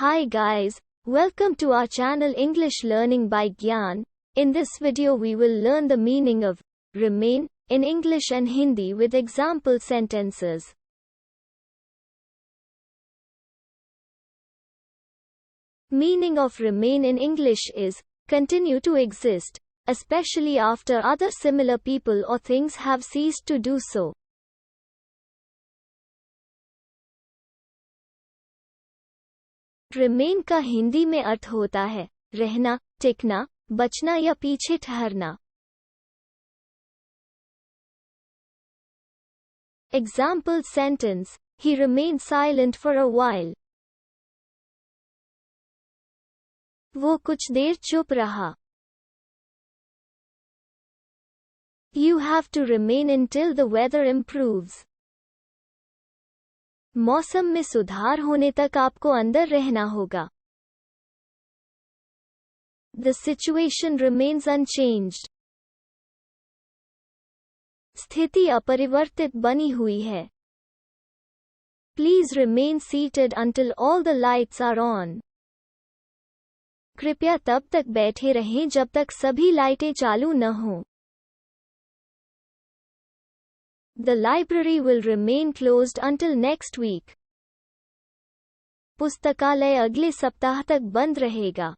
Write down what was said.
Hi guys, welcome to our channel English Learning by Gyan. In this video we will learn the meaning of remain in English and Hindi with example sentences. Meaning of remain in English is continue to exist, especially after other similar people or things have ceased to do so. Remain का हिंदी में अर्थ होता है रहना, टिकना, बचना या पीछे ठहरना. Example sentence: He remained silent for a while. वो कुछ देर चुप रहा. You have to remain until the weather improves. मौसम में सुधार होने तक आपको अंदर रहना होगा. The situation remains unchanged. स्थिति अपरिवर्तित बनी हुई है. Please remain seated until all the lights are on. कृपया तब तक बैठे रहें जब तक सभी लाइटें चालू न हों. The library will remain closed until next week. पुस्तकालय अगले सप्ताह तक बंद रहेगा.